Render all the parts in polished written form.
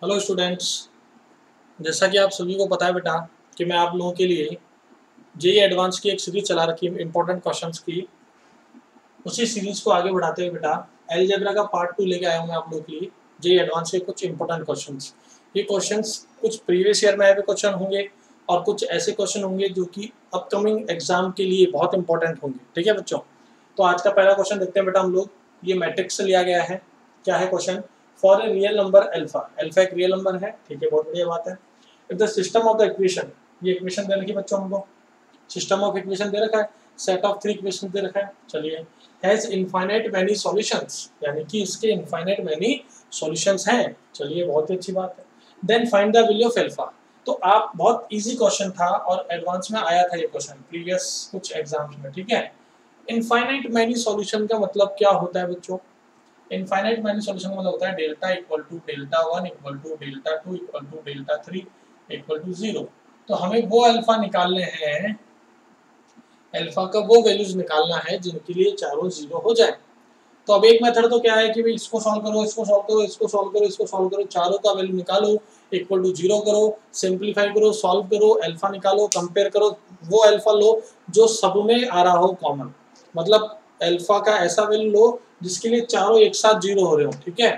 Hello students. जैसा कि आप सभी को पता है बेटा कि मैं आप लोगों के लिए जेई एडवांस की एक सीरीज चला रखी है इंपॉर्टेंट क्वेश्चंस की। उसी सीरीज को आगे बढ़ाते हुए बेटा अलजेब्रा का पार्ट 2 लेके आया हूँ मैं आप लोगों के लिए। जेई एडवांस के कुछ इंपॉर्टेंट क्वेश्चंस, ये क्वेश्चंस कुछ प्रीवियस ईयर में आए हुए क्वेश्चन होंगे और कुछ ऐसे क्वेश्चन होंगे जो कि अपकमिंग एग्जाम के लिए बहुत इंपॉर्टेंट होंगे। ठीक है बच्चों, तो आज का पहला क्वेश्चन देखते हैं बेटा हम लोग। ये मैट्रिक्स से लिया गया है। क्या है question? For a real number alpha, alpha एक रियल नंबर है, ठीक है, बहुत बढ़िया बात है। If the system of the equation, ये इक्वेशन दे रखी बच्चों हमको, सिस्टम ऑफ इक्वेशन दे रखा है, सेट ऑफ थ्री इक्वेशन दे रखा है। चलिए, हैज इनफाइनाइट मैनी सॉल्यूशंस, यानी कि इसके इनफाइनाइट मैनी सॉल्यूशंस हैं। चलिए, बहुत ही अच्छी बात है। Then find the value of alpha. तो आप बहुत इजी क्वेश्चन था और एडवांस में आया था ये क्वेश्चन प्रीवियस कुछ एग्जाम्स में। ठीक है, इनफाइनाइट मैनी सॉल्यूशन का मतलब क्या होता है बच्चों? इनफाइनाइट मैनी सॉल्यूशन का मतलब होता है delta equal to delta 1 equal to delta 2 equal to delta 3 equal to 0। तो हमें वो अल्फा निकालने हैं, अल्फा का वो वैल्यूज निकालना है जिनके लिए चारों 0 हो जाए। तो अब एक मेथड तो क्या है कि भाई इसको सॉल्व करो, इसको सॉल्व करो, इसको सॉल्व करो, इसको सॉल्व करो, चारों का वैल्यू निकालो, इक्वल टू 0 करो, सिंप्लीफाई करो, सॉल्व करो, अल्फा निकालो, कंपेयर करो, वो अल्फा लो जो सब में आ रहा हो कॉमन। मतलब अल्फा का ऐसा वैल्यू लो जिसके लिए चारों एक साथ 0 हो रहे हो। ठीक है,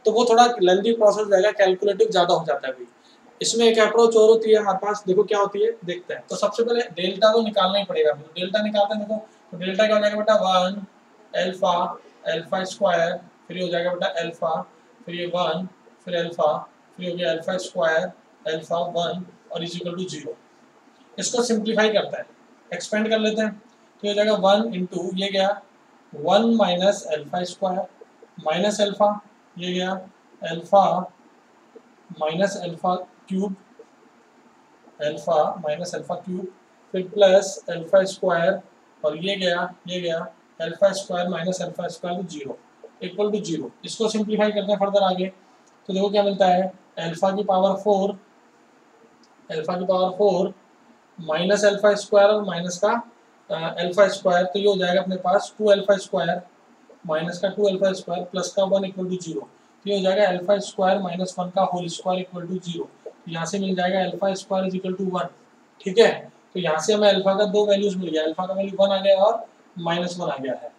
तो वो थोड़ा लेंथी प्रोसेस रहेगा, कैलकुलेटिव ज्यादा हो जाता है भाई। इसमें एक अप्रोच और होती है हमारे पास, देखो क्या होती है, देखते हैं। तो सबसे पहले डेल्टा तो निकालना ही पड़ेगा। डेल्टा निकालते हैं, देखो तो डेल्टा क्या हो जाएगा बेटा, 1 अल्फा, अल्फा स्क्वायर, फिर ये हो जाएगा बेटा अल्फा, फिर ये 1, फिर अल्फा, फिर हो गया अल्फा स्क्वायर, अल्फा 1 और इज इक्वल टू 0। इसको सिंप्लीफाई करता है, एक्सपेंड कर लेते हैं। तो ये हो जाएगा 1 इंटू ये गया 1 minus alpha square minus alpha, ये गया alpha minus alpha cube, alpha minus alpha cube, फिर प्लस अल्फा स्क्वायर और ये गया alpha square minus alpha square 0 equal to 0। इसको सिंप्लीफाई करते हैं फर्दर आगे, तो देखो क्या मिलता है, अल्फा की पावर 4, अल्फा की पावर 4 माइनस अल्फा स्क्वायर और माइनस का अल्फा स्क्वायर, तो ये हो जाएगा अपने पास 2 अल्फा स्क्वायर माइनस का 2 अल्फा स्क्वायर प्लस का 1 इक्वल टू 0। तो ये हो जाएगा अल्फा स्क्वायर माइनस 1 का होल स्क्वायर इक्वल टू 0। तो यहाँ से मिल जाएगा alpha square is equal to 1। ठीक है, तो यहाँ से हमें अल्फा का दो वैल्यूज मिल गया, अल्फा का वैल्यू 1 आ गया और माइनस 1 आ गया है।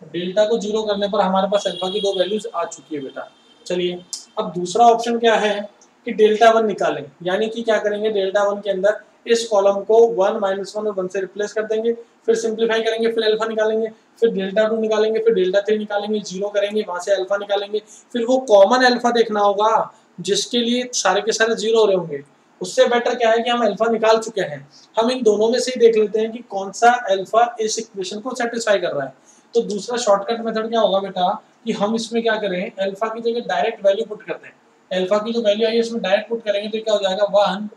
तो डेल्टा को 0 करने पर हमारे पास अल्फा की दो वैल्यूज आ चुकी है बेटा। चलिए, अब दूसरा ऑप्शन क्या है कि डेल्टा 1 निकालें, यानी कि क्या करेंगे, डेल्टा 1 के अंदर इस कॉलम को 1 माइनस 1 और 1 से रिप्लेस कर देंगे, फिर सिंप्लीफाई करेंगे, फिर अल्फा निकालेंगे, फिर डेल्टा 2 निकालेंगे, फिर डेल्टा 3 निकालेंगे, 0 करेंगे, वहां से अल्फा निकालेंगे, फिर वो कॉमन अल्फा देखना होगा जिसके लिए सारे के सारे 0 हो रहे होंगे। उससे बेटर क्या है कि हम अल्फा निकाल चुके हैं, हम इन दोनों में से ही देख लेते हैं कि कौन सा अल्फा इस इक्वेशन को सेटिस्फाई कर रहा है। तो दूसरा शॉर्टकट मेथड क्या होगा बेटा कि हम इसमें क्या करें, अल्फा की जगह डायरेक्ट वैल्यू पुट कर दें। अल्फा की जो वैल्यू आई है इसमें डायरेक्ट पुट करेंगे तो क्या हो जाएगा, 1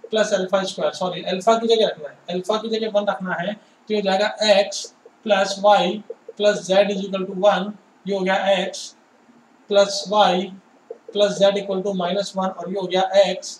plus alpha square, sorry alpha की जगह रखना है, अल्फा की जगह 1 रखना है, तो ये हो जाएगा x plus y plus z is equal to 1। ये हो गया x plus y plus z equal to minus 1 और ये हो गया x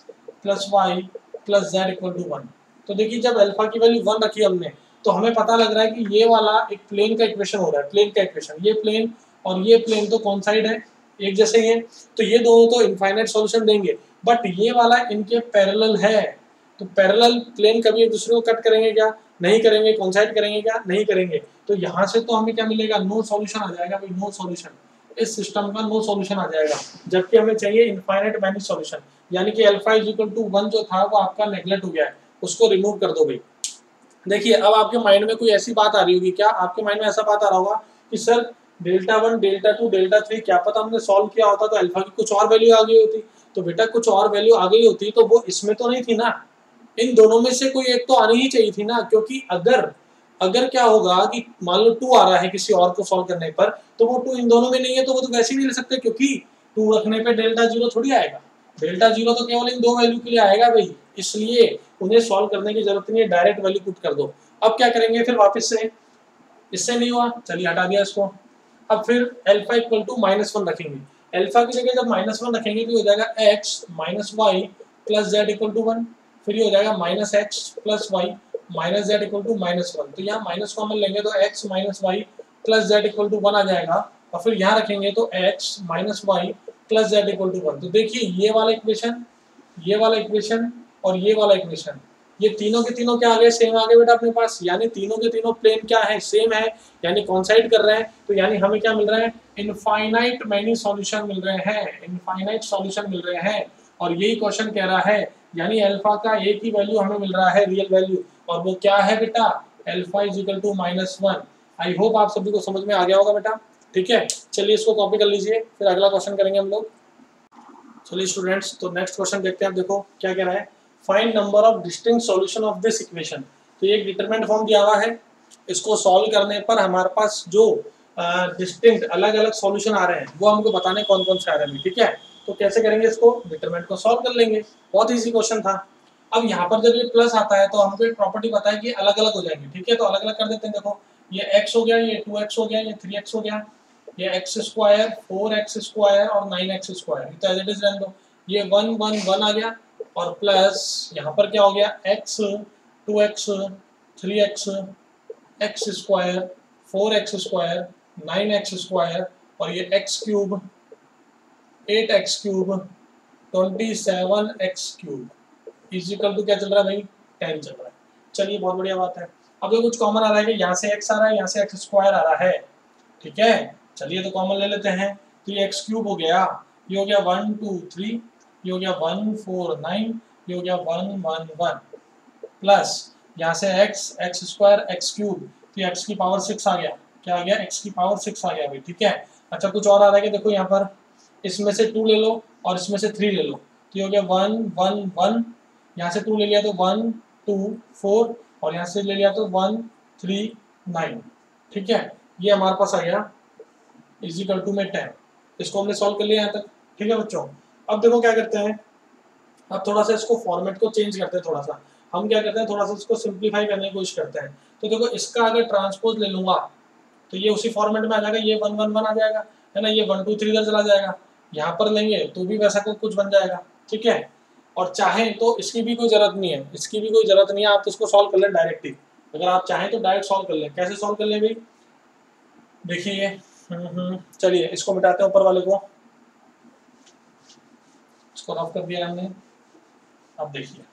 plus y plus z equal to 1। तो देखिए, जब अल्फा की वैल्यू 1 रखी हमने तो हमें पता लग रहा है कि ये वाला एक प्लेन का इक्वेशन हो रहा है, प्लेन का इक्वेशन, ये प्लेन और ये प्लेन तो कौन साइड है, एक जैसे ही है, तो ये दोनों तो इनफाइनाइट सॉल्यूशन देंगे, बट ये वाला इनके पैरेलल है। तो पैरेलल प्लेन कभी एक दूसरे को कट करेंगे क्या, नहीं करेंगे, कोइंसाइड करेंगे क्या, नहीं करेंगे। तो यहाँ से तो हमें क्या मिलेगा, नो सॉल्यूशन आ जाएगा भाई, नो सॉल्यूशन, इस सिस्टम का नो सॉल्यूशन आ जाएगा, जबकि हमें चाहिए इनफाइनाइट मैनी सॉल्यूशन। यानी कि अल्फा इज इक्वल टू 1 जो था वो आपका नेगलेक्ट हो गया है, उसको रिमूव कर दो भाई। देखिए, अब आपके माइंड में कोई ऐसी बात आ रही होगी, क्या आपके माइंड में ऐसा बात आ रहा होगा कि सर डेल्टा 1 डेल्टा 2 डेल्टा 3 क्या पता हमने सॉल्व किया होता तो अल्फा की कुछ और वैल्यू आ गई होती। तो बेटा कुछ और वैल्यू आ गई होती तो वो इसमें तो नहीं थी ना, इन दोनों में से कोई एक तो आनी ही चाहिए थी ना, क्योंकि अगर अगर क्या होगा कि मान लो 2 आ रहा है किसी और को सॉल्व करने पर, तो वो 2 इन दोनों में नहीं है तो वो तो वैसे ही नहीं ले सकते, क्योंकि 2 रखने पे डेल्टा 0 थोड़ी आएगा, डेल्टा 0 तो केवल इन दो वैल्यू के लिए आएगा भाई, इसलिए उन्हें सॉल्व करने की जरूरत नहीं है, डायरेक्ट वैल्यू पुट कर दो। अब क्या करेंगे फिर वापस से, इससे नहीं हुआ, चलिए हटा दिया इसको। अब फिर अल्फा इक्वल टू -1 रखेंगे, अल्फा की जगह जब -1 रखेंगे तो हो जाएगा x minus y plus z equal to 1, फिर ये हो जाएगा minus x plus y minus z equal to -1। तो यहाँ माइनस कॉमन लेंगे तो x minus y plus z equal to 1 आ जाएगा, और फिर यहाँ रखेंगे तो x minus y plus z equal to 1। तो देखिए ये वाला इक्वेशन, ये वाला इक्वेशन और ये वाला इक्वेशन, ये तीनों के तीनों क्या आ गए, सेम आ गए बेटा अपने पास। यानी तीनों के तीनों प्लेन क्या है, सेम है, यानी कॉन्साइड कर रहे हैं। तो यानी हमें क्या मिल रहा है, इनफाइनाइट मैनी सॉल्यूशन मिल रहे हैं, इनफाइनाइट सॉल्यूशन मिल रहे हैं। और यही क्वेश्चन कह रहा है, यानी अल्फा का एक ही वैल्यू हमें मिल रहा है, रियल वैल्यू, और वो क्या है बेटा, alpha is equal to -1। I hope आप सभी को समझ में आ गया होगा बेटा। ठीक है, चलिए इसको कॉपी कर लीजिए, फिर अगला क्वेश्चन करेंगे हम लोग। चलिए स्टूडेंट्स, तो नेक्स्ट क्वेश्चन देखते हैं। आप देखो क्या कह रहा है, find number of distinct solution of this equation. तो ये एक डिटरमिनेंट फॉर्म दिया हुआ है, इसको सॉल्व करने पर हमारे पास जो डिस्टिंक्ट अलग अलग सॉल्यूशन आ रहे हैं वो हमको बताने कौन कौन से आ रहे हैं। ठीक है, तो कैसे करेंगे इसको, डिटरमिनेंट को सॉल्व कर लेंगे, बहुत इजी क्वेश्चन था। अब यहाँ पर जब ये प्लस आता है तो हमको एक प्रॉपर्टी पता है कि अलग अलग हो जाएंगे। ठीक है, तो अलग अलग कर देते हैं। देखो ये x हो गया, ये 2x हो गया, ये 3x हो गया, ये x स्क्वायर, 4x स्क्वायर और 9x स्क्वायर, तो एज इट इज रहने दो। ये 1 1 1 आ गया, और प्लस यहाँ पर क्या हो गया, x 2x 3x x square 4x square 9x square, और ये x cube 8x cube 27x cube is equal to क्या चल रहा है भाई, 10 चल रहा है। चलिए बहुत बढ़िया बात है। अब ये कुछ कॉमन आ रहा है कि यहाँ से x आ रहा है, यहाँ से x स्क्वायर आ रहा है। ठीक है, चलिए तो कॉमन ले लेते हैं। तो ये x क्यूब हो गया, ये हो गया 1 2 3, ये हो गया 1 4 9, ये हो गया 1 1 1, प्लस यहाँ से x स्क्वायर x क्यूब, तो x की पावर 6 आ गया, क्या आ गया, x की पावर 6 आ गया भाई। ठीक है, अच्छा कुछ और आ रहा है कि देखो यहाँ पर इसमें से 2 ले लो और इसमें से 3 ले लो, तो ये हो गया 1 1 1, यहाँ से 2 ले लिया तो 1 2 4, और यहाँ से ले लिया तो 1 3 9। ठीक है, ये हमारे पास आ गया इजिकल टू में 10। इसको हमने सॉल्व कर लिया यहाँ तक। ठीक है बच्चों, अब देखो क्या करते हैं, अब थोड़ा सा इसको फॉर्मेट को चेंज करते हैं। थोड़ा सा हम क्या करते हैं, थोड़ा सा इसको सिंप्लीफाई करने की कोशिश करते हैं। तो देखो इसका अगर ट्रांसपोज ले लूंगा तो ये उसी फॉर्मेट में आ जाएगा, ये 1 1 1 आ जाएगा, है ना, ये 1 2 3 इधर चला जाएगा, यहाँ पर लेंगे तो भी वैसा कुछ बन जाएगा। ठीक है, और चाहें तो इसकी भी कोई जरूरत नहीं है, इसकी भी कोई जरूरत नहीं है, आप तो इसको सॉल्व कर लें डायरेक्ट ही। अगर आप चाहें तो डायरेक्ट सॉल्व कर लें। कैसे सॉल्व कर लें भाई, देखिए चलिए इसको मिटाते हैं, ऊपर वाले को इसको रफ कर दिया हमने। अब देखिए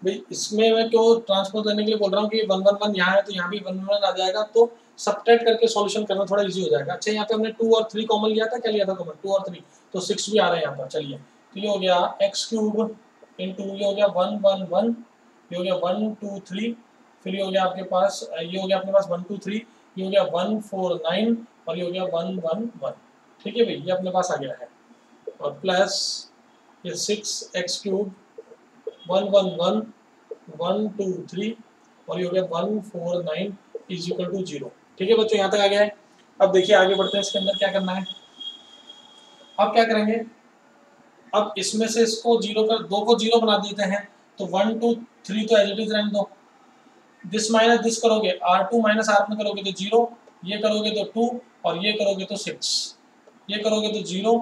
भाई, इसमें मैं क्यों ट्रांसपोज लेने के लिए बोल रहा हूँ कि 1 1 1 यहाँ है तो यहाँ भी 1 1 आ जाएगा, तो सब्ट्रैक्ट करके सॉल्यूशन करना थोड़ा इजी हो जाएगा। अच्छा यहाँ पे हमने 2 और 3 कॉमन लिया था, क्या लिया था कॉमन, 2 और 3, तो 6 भी आ रहा है यहाँ पर। चलिए तो ये हो गया x क्यूब इंटू, ये हो गया 1 1 1, ये हो गया 1 2 3, फिर ये हो गया आपके पास, ये हो गया अपने पास 1 2 3, ये हो गया 1 4 9, और ये हो गया 1 1 1। ठीक है भाई, ये अपने पास आ गया है, और प्लस ये 6x क्यूब 1 1 1 1 2 3, और ये हो गया 1 4 9 इज इक्वल टू 0। ठीक है बच्चों, यहाँ तक आ गया है। अब देखिए आगे बढ़ते हैं, इसके अंदर क्या करना है। अब क्या करेंगे, अब इसमें से इसको 0 कर, 2 को 0 बना देते हैं, तो 1 2 3 तो एज इट इज रहने दो। दिस माइनस दिस करोगे, R2 माइनस R1 करोगे तो 0, ये करोगे तो 2, और ये करोगे तो 6, ये करोगे तो 0।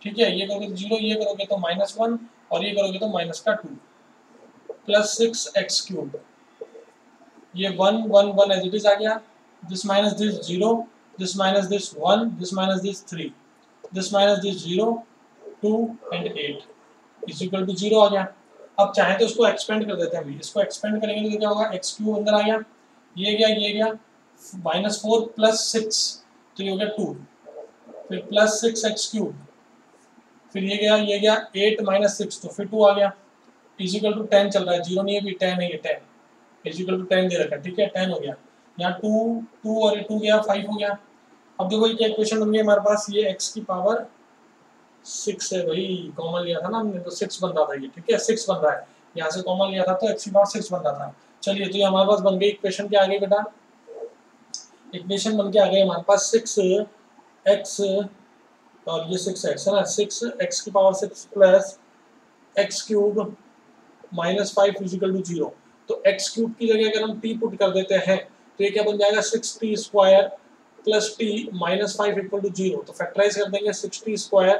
ठीक है, ये करोगे तो 0, ये करोगे तो -1, और ये करोगे तो माइनस का 2, प्लस 6x क्यूब, ये 1 1 1 एज इट इज आ गया, this minus this 0, this minus this 1, this minus this 3, this minus this 0 2 and 8 is equal to 0 आ गया। अब चाहे तो इसको एक्सपेंड कर देते हैं अभी, इसको एक्सपेंड करेंगे तो क्या होगा, x क्यूब अंदर आ गया, ये गया -4 प्लस 6, तो ये हो गया 2, फिर प्लस 6x क्यूब, फिर ये गया 8 माइनस 6, तो फिर 2 आ गया, इजिकल टू 10 चल रहा है, 0 नहीं है, भी 10 है, ये 10 इजिकल टू 10 दे रखा है। ठीक है, 10 हो गया, यहाँ 2 2 और ये 2 गया, 5 हो गया। अब देखो ये क्या इक्वेशन बन गई हमारे पास, ये x की पावर 6 है भाई, कॉमन लिया था ना हमने तो 6 बन रहा था ये। ठीक है, 6 बन रहा है, यहाँ से कॉमन लिया था तो x की पावर 6 बन रहा था। चलिए तो ये हमारे पास बन गई इक्वेशन, क्या आ गई बेटा, इक्वेशन बन के आ गई हमारे पास 6x, और ये 6x है ना, 6x की power 6 plus x cube -5 is equal to 0। तो x क्यूब की जगह अगर हम t पुट कर देते हैं तो ये क्या बन जाएगा, 6t square plus t -5 equal to 0। तो फैक्टराइज कर देंगे, 6t square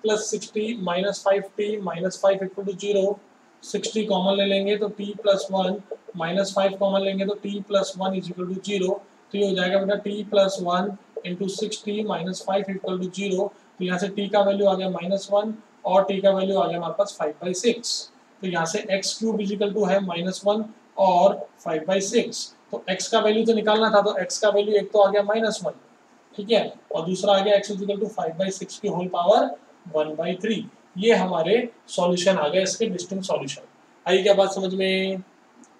plus 6t -5t -5 equal to 0। 6t common ले लेंगे तो t प्लस 1, -5 कॉमन लेंगे तो t plus 1 is equal to 0। तो ये हो जाएगा बेटा t plus 1 into 6t minus 5 equal to 0। तो यहाँ से t का वैल्यू आ गया -1 और t का वैल्यू आ गया हमारे पास 5/6। तो यहाँ से x क्यूब इजिकल टू है -1 और 5/6। तो x का वैल्यू तो निकालना था, तो x का वैल्यू एक तो आ गया -1, ठीक है, और दूसरा आ गया x इजिकल टू 5/6 की होल पावर 1/3। ये हमारे सॉल्यूशन आ गए, इसके डिस्टिंक्ट सॉल्यूशन। आई क्या बात समझ में?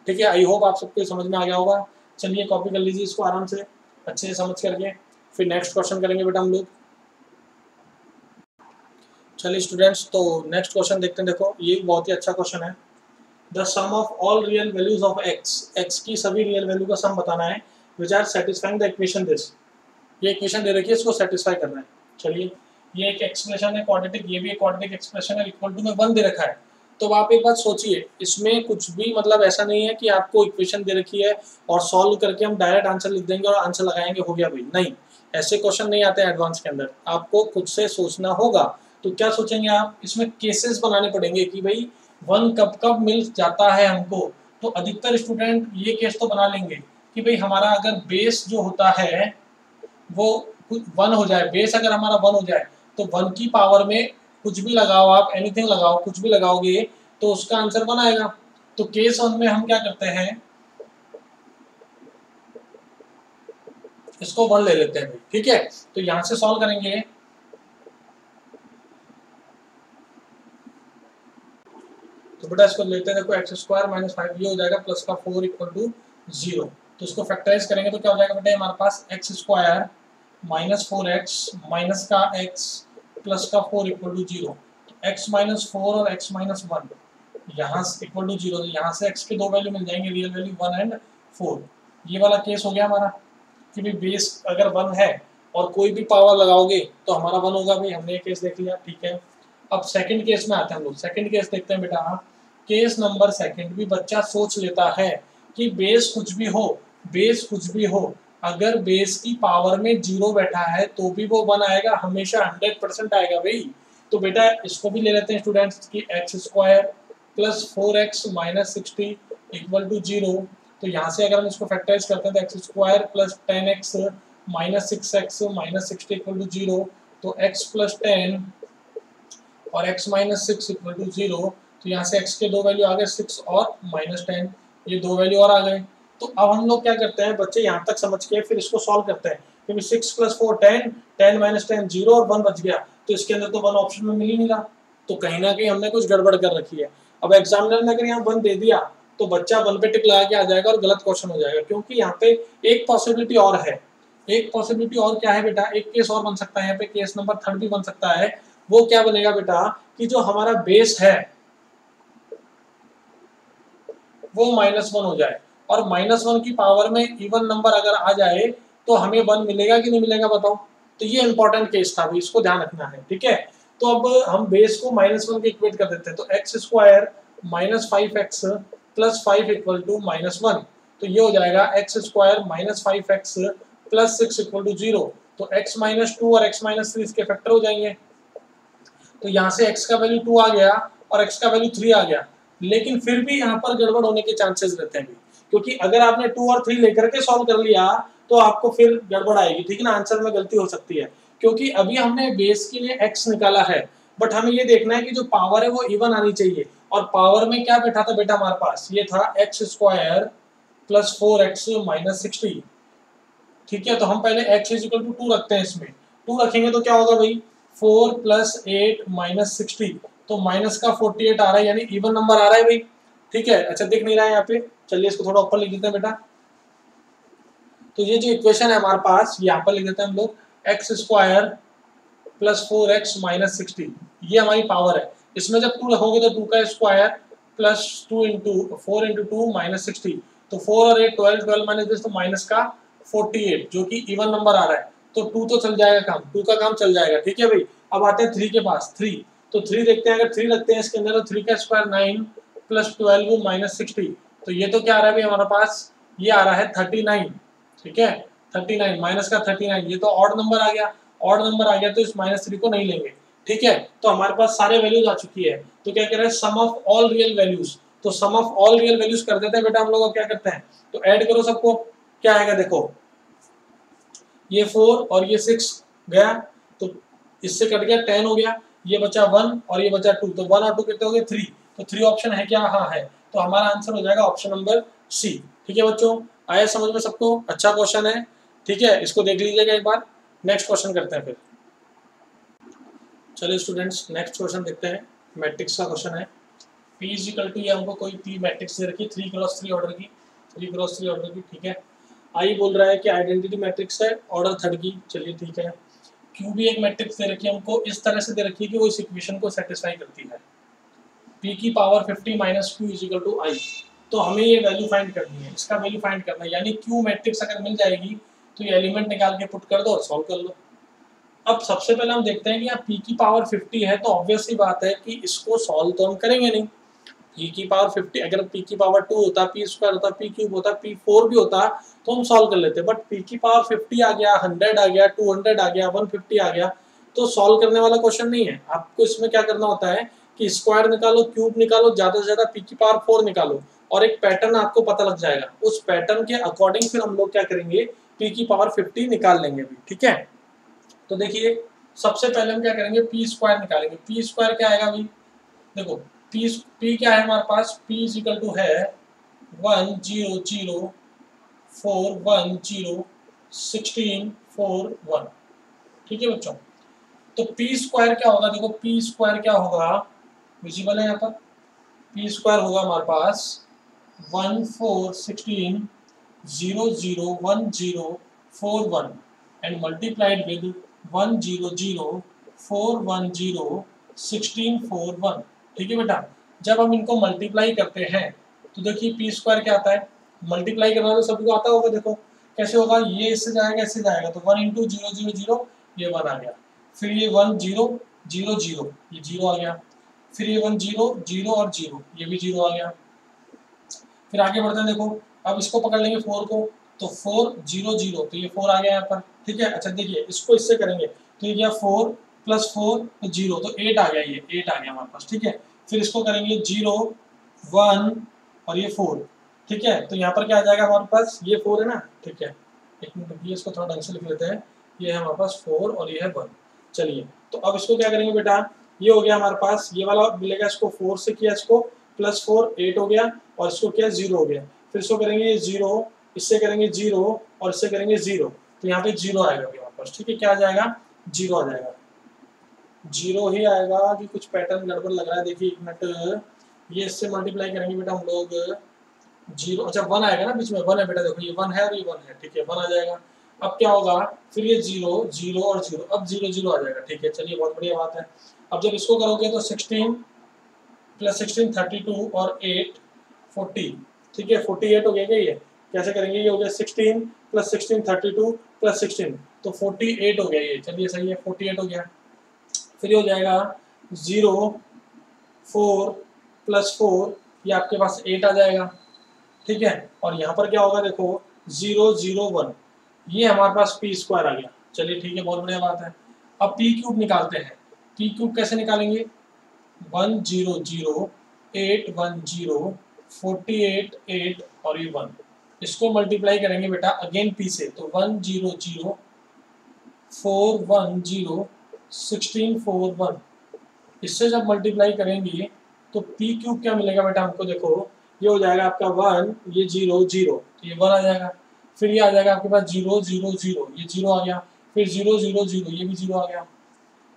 ठीक है, आई होप आप सबको समझ में आ गया होगा। चलिए कॉपी कर लीजिए इसको आराम से, अच्छे से समझ करके, फिर नेक्स्ट क्वेश्चन करेंगे बेटा हम लोग। चलिए स्टूडेंट्स, तो नेक्स्ट क्वेश्चन देखते हैं। देखो ये बहुत ही अच्छा क्वेश्चन है। The sum of all real values of x की सभी रियल वैल्यू का सम बताना है which are satisfying the equation this. ये इक्वेशन दे रखी है, इसको सेटिस्फाई करना है। चलिए ये एक एक्सप्रेशन है क्वाड्रेटिक, ये भी एक क्वाड्रेटिक एक्सप्रेशन है, इक्वल टू में 1 दे रखा है। तो आप एक बात सोचिए, इसमें कुछ भी मतलब ऐसा नहीं है कि आपको इक्वेशन दे रखी है और सॉल्व करके हम डायरेक्ट आंसर लिख देंगे और आंसर लगाएंगे हो गया भाई, नहीं, ऐसे क्वेश्चन नहीं आते हैं एडवांस के अंदर, आपको खुद से सोचना होगा। तो क्या सोचेंगे आप, इसमें केसेस बनाने पड़ेंगे कि भाई 1 कब कब मिल जाता है हमको। तो अधिकतर स्टूडेंट ये केस तो बना लेंगे कि भाई हमारा अगर बेस जो होता है वो 1 हो जाए, बेस अगर हमारा 1 हो जाए तो 1 की पावर में कुछ भी लगाओ आप, एनीथिंग लगाओ, कुछ भी लगाओगे तो उसका आंसर 1 आएगा। तो केस 1 में हम क्या करते हैं, इसको 1 ले लेते हैं भाई, ठीक है। तो यहां से सॉल्व करेंगे, तो बेटा इसको लेते हैं, देखो x² - 5 ये हो जाएगा प्लस का 4 इक्वल टू 0। तो इसको फैक्टराइज करेंगे तो क्या हो जाएगा बेटा, हमारे पास x² - 4x माइनस का x प्लस का 4 इक्वल टू 0। x - 4 और x - 1 यहाँ इक्वल टू 0, तो यहाँ से x के दो वैल्यू मिल जाएंगे, रियल वैल्यू 1 एंड 4। ये वाला केस हो गया हमारा कि भाई बेस अगर 1 है और कोई भी पावर लगाओगे तो हमारा 1 होगा भाई, हमने ये केस देख लिया, ठीक है। अब सेकंड केस में आते हैं हम लोग, सेकंड केस देखते हैं बेटा। केस नंबर सेकंड भी बच्चा सोच लेता है कि बेस कुछ भी हो, बेस कुछ भी हो, अगर बेस की पावर में 0 बैठा है तो भी वो 1 आएगा, हमेशा 100% आएगा भाई। तो बेटा इसको भी ले लेते हैं स्टूडेंट्स की x² plus 4x minus 60 equal to 0। तो यहाँ से अगर हम इसको फैक्टराइज करते हैं तो x² plus 10x minus 6x minus 60 equal to 0। तो x प्लस 10 और x माइनस 6 इक्वल टू 0। तो यहाँ से x के दो वैल्यू आ गए 6 और -10, ये दो वैल्यू और आ गए। तो अब हम लोग क्या करते हैं बच्चे, यहाँ तक समझ के फिर इसको सॉल्व करते हैं, क्योंकि 6 + 4 10, 10 - 10 0 और 1 बच गया। तो इसके अंदर तो 1 ऑप्शन में मिल ही नहीं रहा, तो कहीं ना कहीं हमने कुछ गड़बड़ कर रखी है। अब एग्जामिनर ने अगर यहाँ 1 दे दिया तो बच्चा 1 पे टिक लगा के आ जाएगा और गलत क्वेश्चन हो जाएगा, क्योंकि यहाँ पे एक पॉसिबिलिटी और है। एक पॉसिबिलिटी और क्या है बेटा, एक केस और बन सकता है यहाँ पे, केस नंबर 3 भी बन सकता है। वो क्या बनेगा बेटा कि जो हमारा बेस है वो -1 हो जाए और -1 की पावर में इवन नंबर अगर आ जाए तो हमें 1 मिलेगा कि नहीं मिलेगा बताओ। तो ये इंपॉर्टेंट केस था, इसको ध्यान रखना है, ठीक है। तो अब हम बेस को -1 के इक्वेट कर देते हैं, तो x² - 5x plus 5 equal to -1। तो ये हो जाएगा x² - 5x plus 6 equal to 0। तो x - 2 और x - 3 इसके फैक्टर हो जाएंगे। तो यहाँ से x का वैल्यू 2 आ गया और x का वैल्यू 3 आ गया, लेकिन फिर भी यहाँ पर गड़बड़ होने के चांसेस रहते हैं, क्योंकि अगर आपने 2 और 3 लेकर के सॉल्व कर लिया तो आपको फिर गड़बड़ आएगी, ठीक है ना, आंसर में गलती हो सकती है। क्योंकि अभी हमने बेस के लिए x निकाला है, बट हमें ये देखना है कि जो पावर है वो इवन आनी चाहिए, और पावर में क्या बैठा था बेटा हमारे पास, ये था x² प्लस 4x माइनस 60, ठीक है। तो हम पहले x इज इक्वल टू 2 रखते हैं, इसमें 2 रखेंगे तो क्या होगा भाई, 4 + 8 माइनस 60, तो माइनस का 48 आ रहा है, यानी इवन नंबर आ रहा है भाई, ठीक है। अच्छा दिख नहीं रहा है यहाँ पे, चलिए इसको थोड़ा ऊपर लिख देते हैं बेटा। तो ये जो इक्वेशन है हमारे पास यहाँ पर लिख देते हैं हम लोग, x² प्लस 4x माइनस 60, ये हमारी पावर है। इसमें जब 2 रखोगे तो 2 का square plus 2 into 4 into 2 minus 60, तो 4 और 8 12, 12 माइनस दिस, तो माइनस का 48 जो कि इवन नंबर आ रहा है, तो 2 तो चल जाएगा काम, 2 का काम चल जाएगा, ठीक है भाई। अब आते हैं 3 के पास, 3, तो 3 देखते हैं, अगर 3 रखते हैं इसके अंदर तो 3 का स्क्वायर 9 प्लस 12 माइनस 60, तो ये तो क्या आ रहा है भाई हमारे पास, ये आ रहा है 39, ठीक है, 39 माइनस का 39, ये तो ऑड नंबर आ गया, ऑड नंबर आ गया तो इस -3 को नहीं लेंगे, ठीक है। तो हमारे पास सारे वैल्यूज आ चुकी है, तो क्या कह रहे हैं, सम ऑफ ऑल रियल वैल्यूज, तो सम ऑफ ऑल रियल वैल्यूज कर देते हैं बेटा हम लोग। क्या करते हैं, तो ऐड करो सबको, क्या आएगा देखो, ये 4 और ये 6 गया, तो इससे कट गया 10 हो गया, ये बचा 1 और ये बचा 2, तो 1 और 2 कितने हो गए 3, तो 3 ऑप्शन है क्या? हाँ है, तो हमारा आंसर हो जाएगा ऑप्शन नंबर सी। ठीक है बच्चों, आया समझ में सबको? अच्छा क्वेश्चन है, ठीक है, इसको देख लीजिएगा एक बार। नेक्स्ट क्वेश्चन करते हैं फिर। चलिए स्टूडेंट्स नेक्स्ट क्वेश्चन देखते हैं, मैट्रिक्स का क्वेश्चन है। P इज इक्वल टू, ये हमको कोई P मैट्रिक्स दे रखी है 3x3 ऑर्डर की, 3x3 ऑर्डर की, ठीक है। आई बोल रहा है कि आइडेंटिटी मैट्रिक्स है ऑर्डर थर्ड की, चलिए ठीक है। Q भी एक मैट्रिक्स दे रखी है हमको, इस तरह से दे रखी है कि वो इस इक्वेशन को सेटिस्फाई करती है, P की power 50 minus Q is equal to I। तो हमें ये वैल्यू फाइंड करनी है, इसका वैल्यू फाइंड करना है, यानी Q मैट्रिक्स अगर मिल जाएगी तो ये एलिमेंट निकाल के पुट कर दो और सॉल्व कर लो। अब सबसे पहले हम देखते हैं कि यहाँ P की पावर 50 है, तो ऑब्वियस सी बात है कि इसको सॉल्व तो हम करेंगे नहीं। P की पावर 50, अगर P की पावर 2 होता, P स्क्वायर होता, P क्यूब होता, P4 भी होता तो हम सॉल्व कर लेते, बट P की पावर 50 आ गया, 100 आ गया, 200 आ गया, 150 आ गया, तो सॉल्व करने वाला क्वेश्चन नहीं है। आपको इसमें क्या करना होता है कि स्क्वायर निकालो, क्यूब निकालो, ज्यादा से ज्यादा P की पावर 4 निकालो, और एक पैटर्न आपको पता लग जाएगा, उस पैटर्न के अकॉर्डिंग फिर हम लोग क्या करेंगे, P की पावर 50 निकाल लेंगे भी, ठीक है। तो देखिए सबसे पहले हम क्या करेंगे, P स्क्वायर निकालेंगे। P स्क्वायर क्या आएगा भाई, देखो P क्या है हमारे पास, P इज इक्वल टू है 100411641, ठीक है बच्चों। तो P स्क्वायर क्या होगा, देखो P स्क्वायर क्या होगा, विजिबल है यहाँ पर, P स्क्वायर होगा हमारे पास 1416001041 एंड मल्टीप्लाइड विद 100411641, ठीक है बेटा। जब हम इनको मल्टीप्लाई करते हैं तो देखिए P स्क्वायर क्या आता है, मल्टीप्लाई करना तो सभी को आता होगा, देखो कैसे होगा, ये इससे जाएगा इससे जाएगा, तो 1 इंटू 0 ये 1 आ गया, फिर ये 1 0 0 0 ये 0 आ गया, फिर ये 1 0 0 और 0 ये भी 0 आ गया। फिर आगे बढ़ते हैं, देखो अब इसको पकड़ लेंगे 4 को, तो 4 0 0 तो ये 4 आ गया यहाँ पर, ठीक है। अच्छा देखिए इसको इससे करेंगे तो ये 4 प्लस 4 तो 0, तो 8 आ गया, ये 8 आ गया हमारे पास, ठीक है। फिर इसको करेंगे 0 1 और ये 4, ठीक है। तो यहाँ पर क्या आ जाएगा हमारे पास, ये 4 है ना, ठीक है। एक मिनट रुकिए, इसको थोड़ा ढंग से लिख लेते हैं, ये है हमारे पास 4 और ये है 1। चलिए तो अब इसको क्या करेंगे बेटा, ये हो गया हमारे पास, ये वाला मिलेगा, इसको 4 से किया, इसको प्लस 4 8 हो गया, और इसको क्या 0 हो गया, फिर इसको करेंगे 0, इससे करेंगे 0 और इससे करेंगे 0, तो यहाँ पे 0 आएगा हमारे पास, ठीक है। क्या आ जाएगा, 0 आ जाएगा, 0 ही आएगा कि कुछ पैटर्न गड़बड़ लग रहा है, देखिए एक मिनट, ये इससे मल्टीप्लाई करेंगे बेटा हम लोग 0, अच्छा 1 आएगा ना बीच में, 1 है बेटा, देखो ये 1 है और ये 1 है, ठीक है, 1 आ जाएगा। अब क्या होगा, फिर ये 0 0 और 0, अब 0 0 आ जाएगा, ठीक है। चलिए बहुत बढ़िया बात है। अब जब इसको करोगे तो 16 प्लस 16 32 और 8 40, ठीक है, 48 हो गया क्या, ये कैसे करेंगे, ये हो गया 16 प्लस 16 32 प्लस 16, तो 48 हो गया ये, चलिए सही है, 48 हो गया। फिर हो जाएगा 0 4 प्लस 4, ये आपके पास 8 आ जाएगा, ठीक है। और यहाँ पर क्या होगा, देखो 0 0 1, ये हमारे पास P स्क्वायर आ गया, चलिए ठीक है, बहुत बढ़िया बात है। अब P क्यूब निकालते हैं, P क्यूब कैसे निकालेंगे, 1 0 0 8 1 0 48 8 और ये 1, इसको मल्टीप्लाई करेंगे बेटा अगेन P से, तो 1 0 0 4 1 0 16 4 1, इससे जब मल्टीप्लाई करेंगे तो P क्यूब क्या मिलेगा बेटा हमको, देखो ये हो जाएगा आपका 1, ये 0 0 तो ये 1 आ जाएगा, फिर ये आ जाएगा आपके पास 0 0 0 ये 0 आ गया, फिर 0 0 0 ये भी 0 आ गया।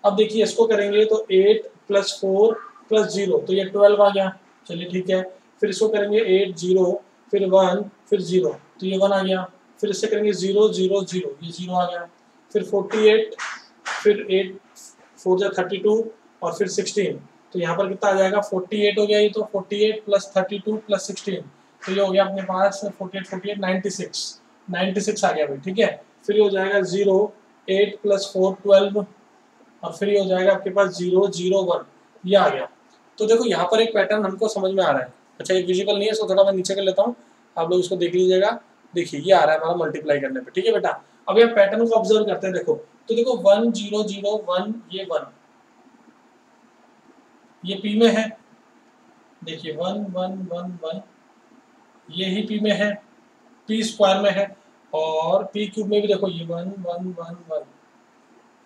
अब देखिए इसको करेंगे तो 8 प्लस 4 प्लस 0 तो ये 12 आ गया, चलिए ठीक है। फिर इसको करेंगे 8 0 फिर 1 फिर 0 तो ये 1 आ गया, फिर इससे करेंगे 0 0 0 ये 0 आ गया, फिर 48 फिर 8 4 जा 32 और फिर 16, तो यहाँ पर कितना आ जाएगा 48 हो गया, ये तो 48 प्लस 32 प्लस 16, तो ये हो गया अपने पास 48 48 96 आ गया भाई, ठीक है। फिर ये हो जाएगा 0 8 प्लस 4 12 और फिर ये हो जाएगा आपके पास 0 0 1 ये आ गया। तो देखो यहाँ पर एक पैटर्न हमको समझ में आ रहा है, अच्छा ये विजिबल नहीं है, इसको थोड़ा मैं नीचे कर लेता हूँ, आप लोग इसको देख लीजिएगा, देखिए ये आ रहा है हमारा मल्टीप्लाई करने पे, ठीक है बेटा। अब ये पैटर्न को ऑब्जर्व करते हैं, देखो तो देखो 1 0 0 1 ये 1 ये P में है, देखिए 1 1 1 1 ये ही P में है, P स्क्वायर में है, और पी क्यूब में भी देखो ये 1 1 1 1,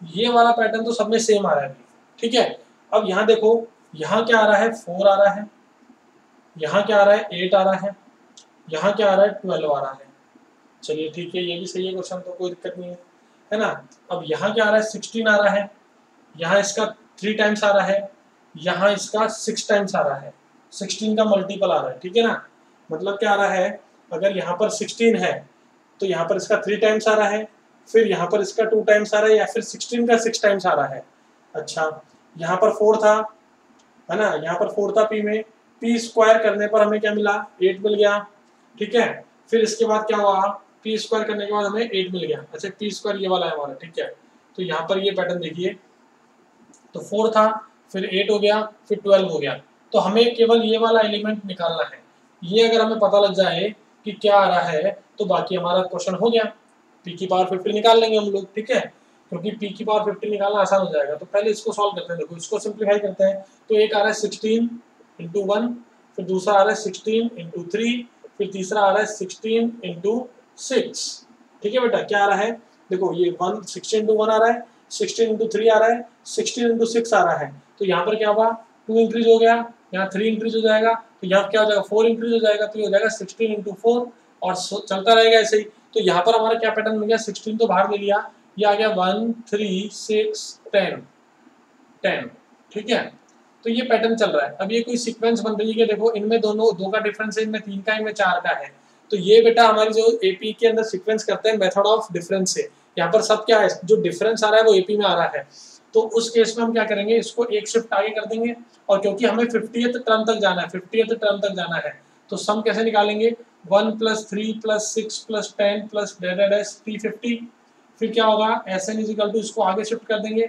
ये वाला पैटर्न तो सब में सेम आ रहा है। ठीक है, अब यहाँ देखो, यहाँ क्या आ रहा है 4 आ रहा है, यहाँ क्या आ रहा है 8 आ रहा है, यहाँ क्या आ रहा है 12 आ रहा है। चलिए ठीक है, ये भी सही है क्वेश्चन, तो कोई दिक्कत नहीं है ना। अब यहाँ क्या आ रहा है 16 आ रहा है, यहाँ इसका 3 टाइम्स आ रहा है, यहाँ इसका 6 टाइम्स आ रहा है, 16 का मल्टीपल आ रहा है। ठीक है ना, मतलब क्या आ रहा है, अगर यहाँ पर 16 है तो यहाँ पर इसका 3 टाइम्स आ रहा है, फिर यहाँ पर इसका 2 टाइम्स आ रहा है, या फिर 16 का 6 टाइम्स आ रहा है। अच्छा, यहाँ पर 4 था, है ना, यहाँ पर 4 था पी में, पी स्क्वायर करने पर हमें क्या मिला 8 मिल गया। ठीक है, फिर इसके बाद क्या हुआ, पी स्क्वायर करने के बाद हमें 8 मिल गया। अच्छा, पी स्क्वायर ये वाला है हमारा। ठीक है, तो यहाँ पर ये पैटर्न देखिए, तो 4 था, फिर 8 हो गया, फिर 12 हो गया। तो हमें केवल ये वाला एलिमेंट निकालना है। ये अगर हमें पता लग जाए कि क्या आ रहा है तो बाकी हमारा क्वेश्चन हो गया। पी की पावर 50 निकाल लेंगे हम लोग। ठीक है, क्योंकि पी की पावर 50 निकालना आसान हो जाएगा। तो पहले इसको सॉल्व करते हैं। देखो, इसको सिंप्लीफाई करते हैं, तो एक आ रहा है 16 इंटू 1, फिर दूसरा आ रहा है 16 इंटू 3, फिर तीसरा आ रहा है 16 इंटू 6। ठीक है बेटा, क्या आ रहा है, देखो ये 16 इंटू 1 आ रहा है, 16 इंटू 3 आ रहा है, 16 इंटू 6 आ रहा है। तो यहाँ पर क्या हुआ, 2 इंक्रीज हो गया, यहाँ 3 इंक्रीज हो जाएगा, तो यहाँ क्या हो जाएगा 4 इंक्रीज हो जाएगा, तो ये हो जाएगा 16 इंटू 4, और चलता रहेगा ऐसे ही। तो यहाँ पर हमारा क्या पैटर्न मिल गया, 16 तो बाहर ले लिया, ये आ गया 1 3 6 10 10। ठीक है, तो ये पैटर्न चल रहा है। अब ये कोई सीक्वेंस बन रही है कि देखो इनमें दोनों 2 का डिफरेंस है, इनमें 3 का, इनमें 4 का है। तो ये बेटा हमारी जो एपी के अंदर सीक्वेंस करते हैं मेथड ऑफ डिफरेंस से, यहाँ पर सब क्या है, जो डिफरेंस आ रहा है वो एपी में आ रहा है। तो उस केस में हम क्या करेंगे, इसको एक शिफ्ट आगे कर देंगे, और क्योंकि हमें 50th टर्म तक जाना है, 50th टर्म तक जाना है, तो सम कैसे निकालेंगे, 1 + 3 + 6 + 10 + डैश T50। फिर क्या होगा, SN = इसको आगे शिफ्ट कर देंगे,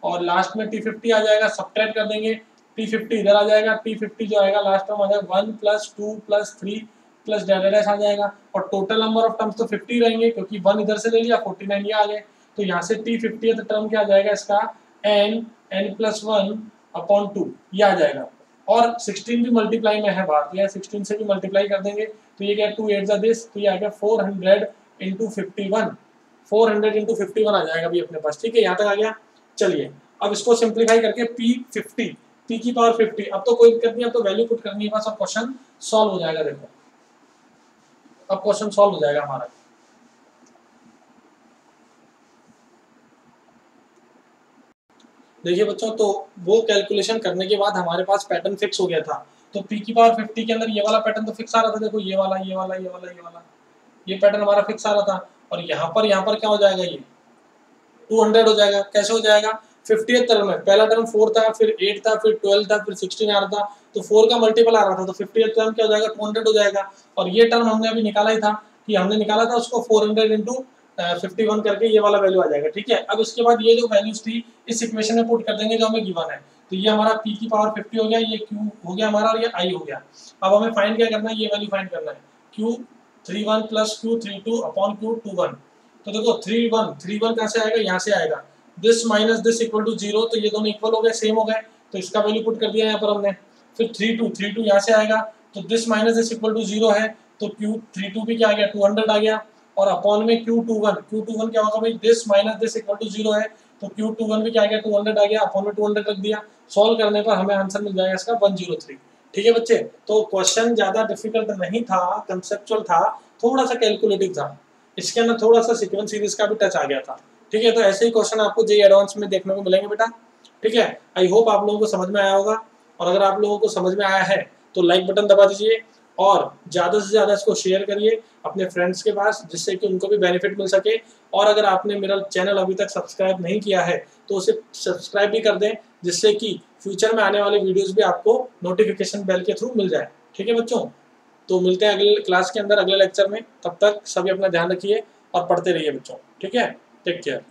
और लास्ट में T50 आ जाएगा, सब्ट्रैक्ट कर देंगे, T50 इधर आ जाएगा, T50 जो आएगा लास्ट में आ जाएगा 1 + 2 + 3 + डैश आ जाएगा, और टोटल नंबर ऑफ टर्म्स तो 50 रहेंगे, क्योंकि 1 इधर से ले लिया, 49 ये आ गए। तो यहाँ से T50th टर्म क्या आ जाएगा इसका, n+1/2 ये आ जाएगा, और 16 भी मल्टीप्लाई में है बाहर, तो यहाँ 16 से भी मल्टीप्लाई कर देंगे, तो ये क्या 2 8 दिस, तो ये आ गया 400 × 51, 400 × 51 आ जाएगा अभी अपने पास। ठीक है, यहाँ तक आ गया। चलिए अब इसको सिंप्लीफाई करके P50, P की पावर 50, अब तो कोई दिक्कत नहीं, अब तो वैल्यू पुट करनी है बस, अब क्वेश्चन सॉल्व हो जाएगा। देखो अब क्वेश्चन सॉल्व हो जाएगा हमारा। देखिए बच्चों, तो वो कैलकुलेशन करने के बाद हमारे पास पैटर्न फिक्स हो गया था। तो P की पावर 50 के अंदर ये वाला पैटर्न तो फिक्स आ रहा था, देखो ये वाला ये वाला ये वाला ये वाला, ये पैटर्न हमारा फिक्स आ रहा था। और यहाँ पर क्या हो जाएगा, ये 200 हो जाएगा। कैसे हो जाएगा, 50th टर्म में पहला टर्म 4 था, फिर 8 था, फिर 12 था, फिर 16 आ रहा था, तो 4 का मल्टीपल आ रहा था, तो 50th टर्म क्या हो जाएगा 200 हो जाएगा। और ये टर्म हमने अभी निकाला ही था, कि हमने निकाला था उसको 400 × 51 करके ये वाला वैल्यू आ जाएगा। ठीक है, अब इसके बाद ये जो वैल्यूज थी इस इक्वेशन में पुट कर देंगे जो हमें गिवन है। तो ये हमारा P की पावर 50 हो गया, ये Q हो गया हमारा, और ये I हो गया। अब हमें फाइंड क्या करना है, ये वैल्यू फाइंड करना है, Q31 + Q32/Q21। तो देखो 31 कहाँ से आएगा, यहाँ से आएगा, this minus this equal to 0, तो ये दोनों इक्वल हो गए, सेम हो गए, तो इसका वैल्यू पुट कर दिया यहाँ पर हमने। फिर 32 यहाँ से आएगा, तो this minus this equal to 0 है, तो Q32 भी क्या आ गया 200 आ गया, और अपॉन में Q21 क्या होगा भाई, this minus this equal to 0 है, तो Q21 भी क्या आ गया 200 आ गया, अपॉन में 200 रख दिया। सॉल्व करने पर हमें आंसर मिल जाएगा इसका 103। ठीक है बच्चे, तो क्वेश्चन ज्यादा डिफिकल्ट नहीं था, कंसेप्चुअल था, थोड़ा सा कैलकुलेटिव था, इसके अंदर थोड़ा सा सीक्वेंस सीरीज का भी टच आ गया था। ठीक है, तो ऐसे ही क्वेश्चन आपको जेईई एडवांस में देखने को मिलेंगे बेटा। ठीक है, आई होप आप लोगों को समझ में आया होगा, और अगर आप लोगों को समझ में आया है तो लाइक बटन दबा दीजिए, और ज़्यादा से ज़्यादा इसको शेयर करिए अपने फ्रेंड्स के पास, जिससे कि उनको भी बेनिफिट मिल सके। और अगर आपने मेरा चैनल अभी तक सब्सक्राइब नहीं किया है तो उसे सब्सक्राइब भी कर दें, जिससे कि फ्यूचर में आने वाले वीडियोज़ भी आपको नोटिफिकेशन बेल के थ्रू मिल जाए। ठीक है बच्चों, तो मिलते हैं अगले क्लास के अंदर, अगले लेक्चर में। तब तक सभी अपना ध्यान रखिए और पढ़ते रहिए बच्चों। ठीक है, टेक केयर।